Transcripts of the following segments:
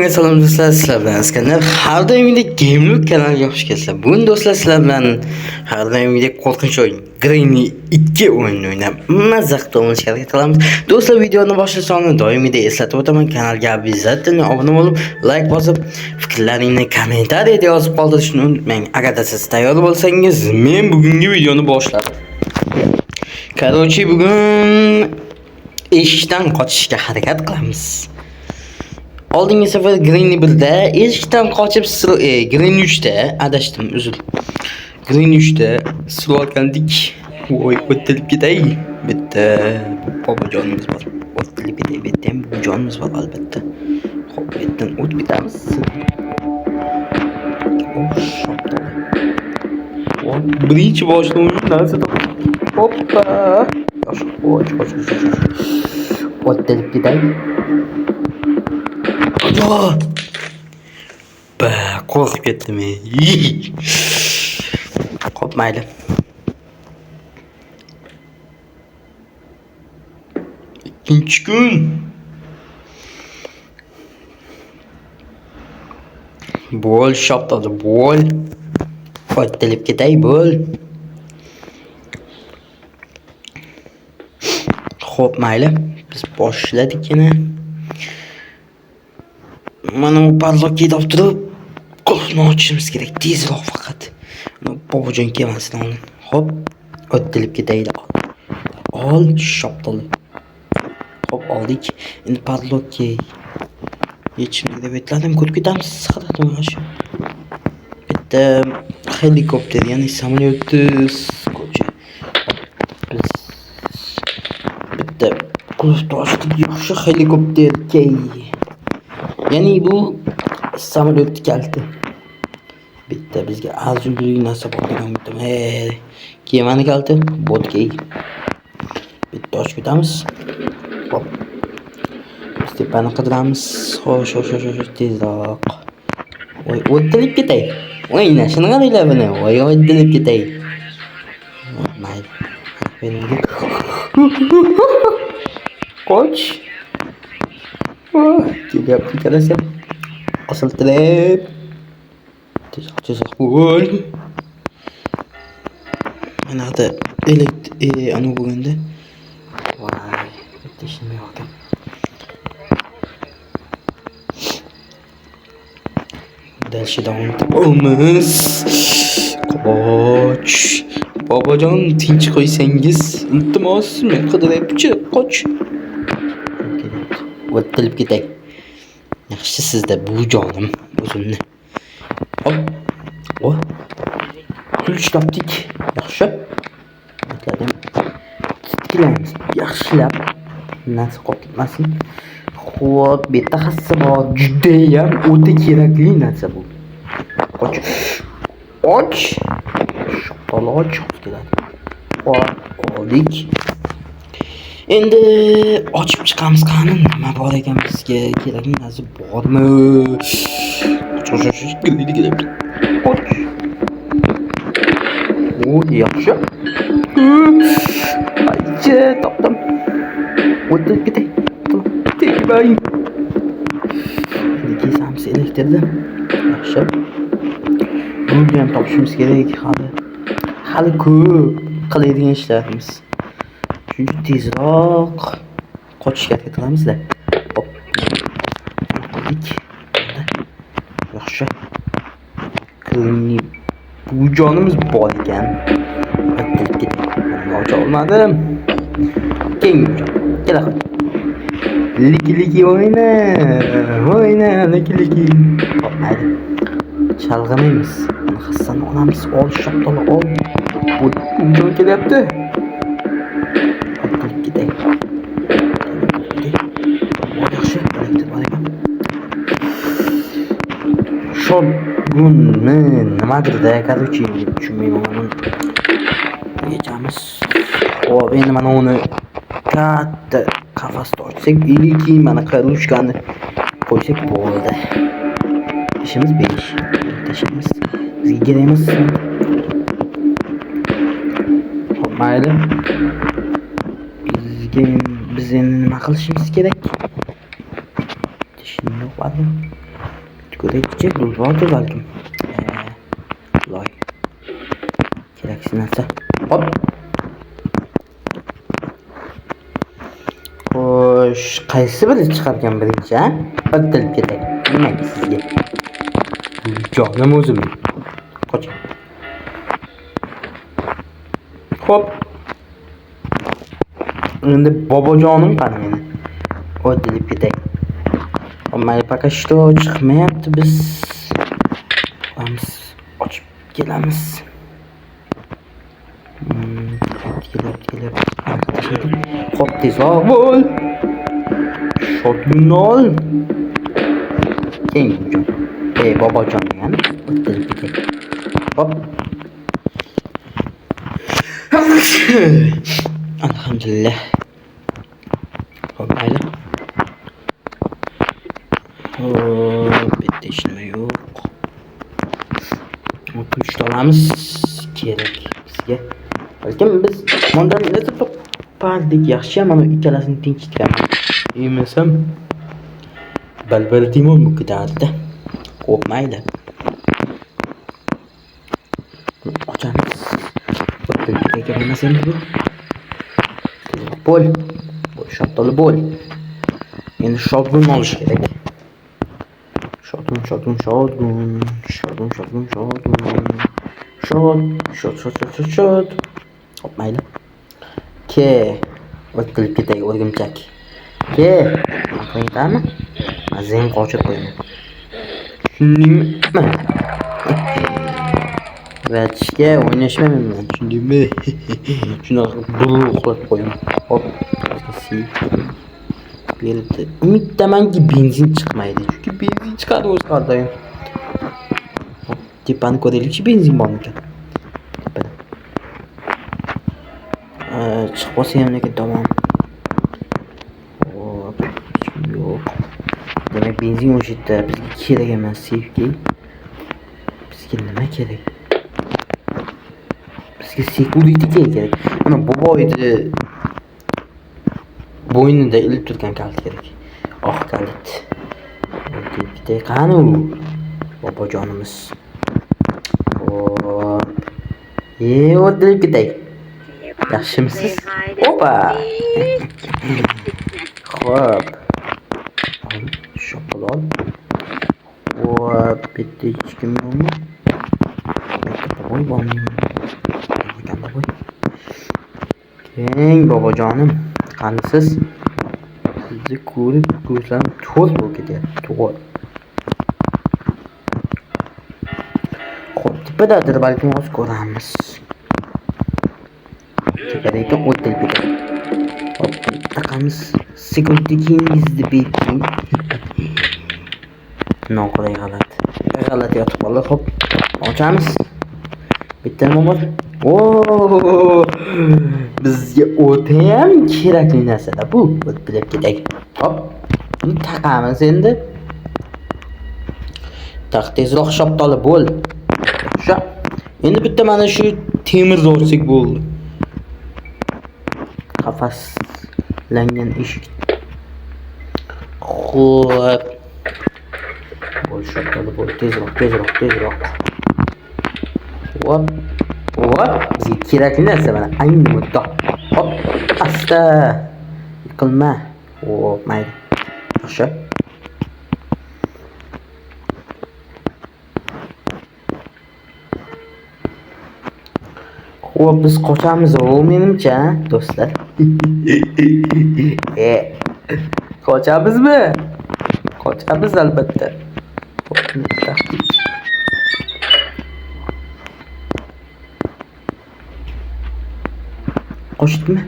Salom do'stlar, sizlar bilan Iskandar. Har doimgidek Gameloop kanaliga xush kelibsizlar. Bugun do'stlar sizlar bilan har doimgidek qo'rqinch o'yin Granny 2 o'yinini o'ynab mazza qilib o'ynashga harakat qilamiz. Do'stlar, videoni boshlash oldin doimgidek eslatib o'taman, kanalga обязательно obuna bo'lib, like bosib, fikrlaringni kommentariyada yozib qoldirishni unutmang. Agarda siz tayyor bo'lsangiz, men bugungi videoni boshladim. Короче, bugun eshikdan qochishga harakat qilamiz. Oldingi safar Granny 1da eshikdan qochib Granny 3da adashdim, uzr. Granny 3da surayotgandik. Voy, o'tib ketay. Bitta bobojonimiz bor. O'tib ketay, bitta ham bobojonimiz bor albatta. Xo'p, bu yerdan o'tib ketamiz. Birinchi boshlovchi narsa hoppa. Qoch. O'tib ketay. Qo'rqib ketdim. Xo'p, mayli. Ikkinchi kun. Bo'l shoptadi, bo'l. Qo'ytilib ketay, bo'l. Xo'p, mayli. Biz boshladik yana. Mana bu padlockga olib turib, qulfni ochishimiz kerak. Tezroq faqat. Bobojon kelmasin oldin. Hop, o'ttilib ketaydi. Ol, shoptoli. Hop, oldik. Endi padlockga yechishni deb aytladim. Ko'rib ketamiz. Xato shu. Bitta helikopter, ya'ni samolyotni ko'cha. Biz bitta qulfni ochdik. Yaxshi helikopterga. Ya'ni bu samolyot kaliti. Bitta bizga arzirli narsa bo'lgan bitta. Kemani kaliti, botga. Bitta ochib ketamiz. Hop. Biz tepani qidiramiz. Xo'sh, tezroq. Voy, o'ttilib ketay. Voy, shuni qaranglar buni. Voy, o'ttilib ketay. Mayli. Qoch. Kelyapti qarasa. Osiltirib. Tezroq bo'l. Mana da anu bo'lganda. Voy, bitta ishim yo'q ekan. Dalshi davom etamiz. Qoch. Bobojon, tinch qo'ysangiz, iltimos, men qidiryapti. Qoch. O'ttilib ketay. Yaxshi sizda bu jonim o'zimni. Hop. O. Kuch topdik. Yaxshi. Aytladim. Tikilamiz. Yaxshilab. Narsa qolib ketmasin. Xo'p, bu yerda hassa bor. Juda ham o'ta kerakli narsa bu. Qoch. Och. Shoqoloq keladi. Oldik. Endi ochib chiqamiz qani, nima bor ekan bizga kerakli narsa bormi? Kelyapti. O, yaxshi. Aychi, topdim. O'tib ketay. Tegmay. Kesamiz elektrni. Yaxshi. Buni ham topishimiz kerak hali ko'p qiladigan ishlarimiz. Shuncha tezroq qochishga harakat qilamiz-da. Hop. Qo'ydik. Yaxshi. Bu jonimiz bor ekan. Ocha olmadim. Keng. Kela qo'y. Liki o'yna. Liki. Hop, mayli. Chalg'amaymiz. Hassani olamiz. Ol, shoptoni ol. Bu jon kelyapti. Bunni nimadir-da, короче, tushunmayman uni. Yechamiz. Xo'p, endi mana uni katta qafasda ochsak, iliki mana qarushkani qo'ysak bo'ldi. Ishimiz besh. Ishimiz bizga kerak emas. Xo'p, mayli. Biz endi nima qilishimiz kerak? Tishni yo'qadi. Ko'raylik, bo'ladi balkim. Loy. Keraksiz narsa. Hop. Xo'sh, qaysi biri chiqargan birinchi, ha? O'ttirib ketay. Nima sizga? Jonim o'zim. Qoch. Hop. Endi bobojonim qani meni. O'ttirib ketay. Mayli, пока что chiqmayapti, biz vamos ochib kelamiz. Kelib. Hop, tezroq bo'l. Shotgun ol. Keng jon. Bobojon degan. O'ttirib ketay. Hop. Alhamdulillah. Hop, mayli. Bitta ishim yo'q. O'tib olamiz kerak bizga. Balkim biz bundan nima topardik, yaxshi, mana ikkalasini tinchitganman. Emasam balbal timon bu ketadi. Xo'p, mayli. Ochamiz. O'tib emas endi bu. Bo'l. Shotdoli bo'l. Endi shotgun olish kerak. Shotgun. Shot. Hop, mayli. Ke. O'tkilib ketay, o'rgimchak. Ke. Qanaqami? Mazang qochib qo'yaman. Shundingmi? Vatishga o'ynashmayman men. Shundingmi? Shunaqa qilib qo'yaman. Hop. Berdi. Umiddamanki benzin chiqmaydi. Chunki benzin chiqadi o'z qardoyim. Hop, tepani ko'raylikchi, benzin bormikan? Tepada. Chiqib qolsa ham lekin tamom. Hop, yo'q. Demak, benzin o'sha yerda bizga kerak emas, safki. Bizga nima kerak? Bizga security kerak. Mana boboyni bo'ynida ilib turgan kalit kerak. Oq kalit. Bitta qani u bobojonimiz. Hop. O'tirib ketay. Yaxshimisiz? Opa. Xo'p. Shokolad. Hop, bitta ichkim yo'qmi? Voy bormi? Keng bobojonim. Qanisiz? Sizni ko'rib ko'zlarim to'z bo'lib ketyapti. To'g'ri. Xo'p, tepadadir, balkim o'z ko'ramiz. Tepadagi o'tib ketadi. Hop, taqamiz. Sekundikingizni bering. Noqulay g'alati yotib qoldi. Hop, ochamiz. Bitta nima bor? Bizga o'tayam kerakli narsa-da bu. Bilib ketay. Hop. Buni taqamiz endi. Tezroq shoptoli bo'l. Shu. Endi bitta mana shu temir zorsak bo'ldi. Qafaslangan eshik. Xo'p. Bo'l shoptoli bo'l. Tezroq. Hop. Bizga kerakli narsa mana ayni muddo. Hop, asta. Yiqilma. Hop, mayli. Yaxshi. Hop, biz qochamiz, menimcha, do'stlar. Qochamizmi? Qochamiz albatta. Qochdikmi?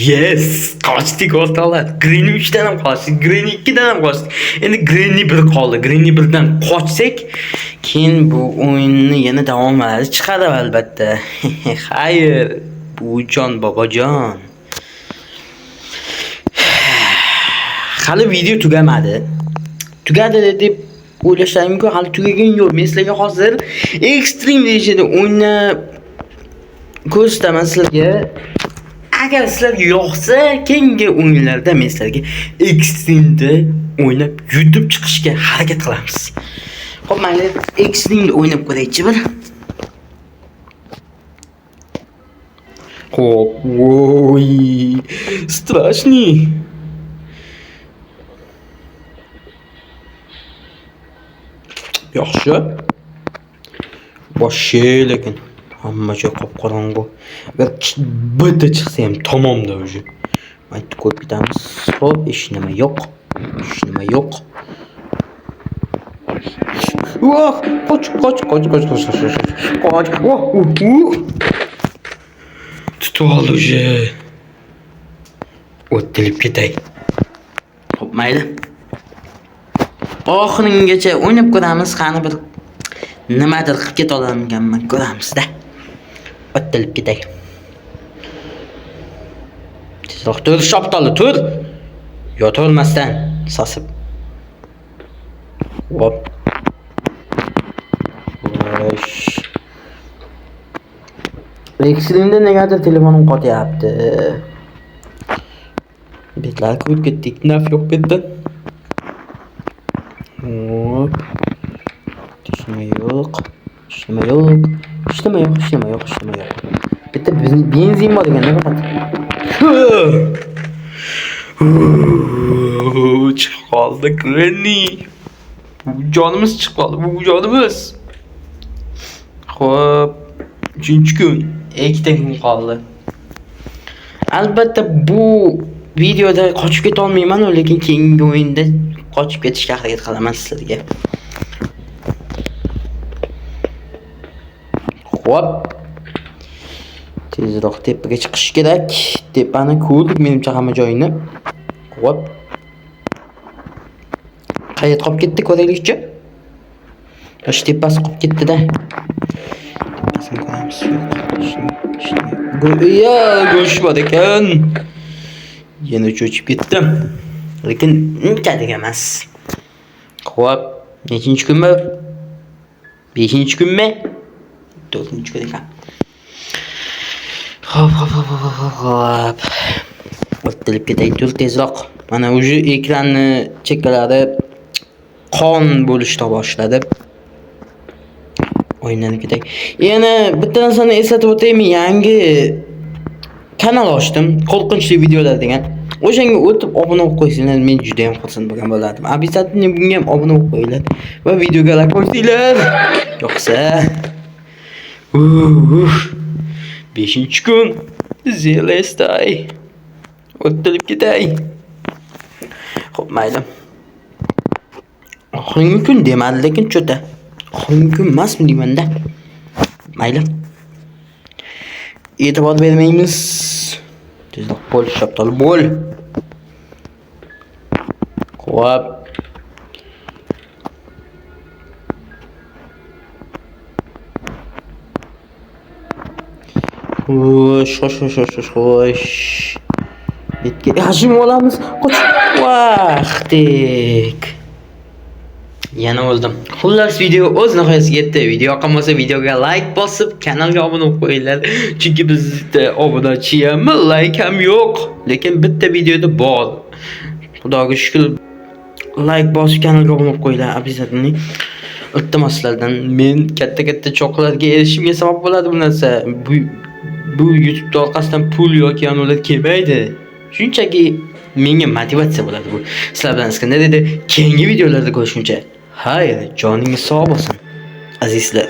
Yes, qochdik o'rtoqlar. Green 3 dan ham qochdik, Green 2 dan ham qochdik. Endi Green 1 qoldi. Green 1 dan qochsak, keyin bu o'yinni yana davomlari chiqadi albatta. Xayr, bujon bobojon. Hali video tugamadi. Tugadi deb o'ylashlarimga hali tugagan yo'q. Men sizlarga hozir Extreme rejimda o'ynab ko'rsataman sizlarga. Agar sizlarga yoqsa, keyingi o'yinlarda men sizlarga Extreme'da o'ynab yutib chiqishga harakat qilamiz. Xo'p, mayli, Extreme'da o'ynab ko'raychi bir. Xo'p, voy, strashniy. Yaxshi. Boshi lekin hamma joy qop-qorong'u. Agar bitta chiqsa ham tamomda o'zi. Mayt ko'p ketamiz. Xo'p, hech nima yo'q. Hech nima yo'q. Voh, qoch. Qoch. Tutib oldi o'zi. O'tilib ketay. Xo'p, mayli. Oxirigacha o'ynab ko'ramiz, qani bir nimadir qilib keta olamanmi, ko'ramiz-da. O'tilib ketay. Tezroq tur, shoptoli tur. Yo'tolmasdan sasib. Hop. Vosh. Extreme'da negadir telefonim qotyapti. Betlar ko'p ketdik, naf yo'q betda. Hop. Hech nima yo'q. Bitta benzin bor ekan, faqat. Chiqib qoldi, Granny. Jonimiz chiqib qoldi, bu jonimiz. Xo'p, 3-kun, 2 kun qoldi. Albatta bu videoda qochib keta olmayman, lekin keyingi o'yinda qochib ketishga harakat qilaman sizlarga. Hop. Tezroq tepaga chiqish kerak. Tepani ko'rdik menimcha hamma joyini. Hop. Qayerga qolib ketdi ko'raylikchi? Yosh tepasi qolib ketdi-da. Tepasini ko'ramiz. Go'sh bor ekan. Yana cho'chib ketdim. Lekin unchalik emas. Hop. Nechinchi kunmi? 5-kunmi? 4-kun ekan. Hop. O'tilib ketay, tur tezroq. Mana o'sha ekranni chekkalari qon bo'lishda boshladi. O'yinlarga ketay. Yana bitta narsani eslatib o'taymi, yangi kanal ochdim, qo'rqinchli videolar degan. O'shanga o'tib obuna bo'lib qo'ysanglar, men juda ham xursand bo'lgan bo'lardim. Обязательно bunga ham obuna bo'lib qo'yinglar va videoga like qo'ysanglar. Yo'qsa 5-kun zelestay. O'tilib ketay. Xo'p, mayli. Oxirgi kun demadi, lekin cho'ta. Oxirgi kun emasmi deyman-da. Mayli. E'tibor bermaymiz. Tezroq bo'l, shaptol bo'l. Xo'p. Xo'sh. Bitga hajim olamiz. Qoch. Vaqtik. Yana o'ldim. Xullas video o'z nihoyasiga yetdi. Video yoqqan bo'lsa videoga like bosib, kanalga obuna bo'lib qo'yinglar. Chunki bizda obunachi ham, like ham yo'q, lekin bitta videoda bor. Xudoga shukr. Like bosib, kanalga obuna bo'lib qo'yinglar, обязательно. Iltimos sizlardan men katta cho'qlarga erishishimga sabab bo'ladi bu narsa. Bu YouTube orqasidan pul yoki ular kelmaydi. Shunchaki menga motivatsiya bo'ladi bu. Sizlar bilan Iskandar edi. Keyingi videolarda ko'rishguncha, xayr, joningiz sog' bo'lsin, azizlar.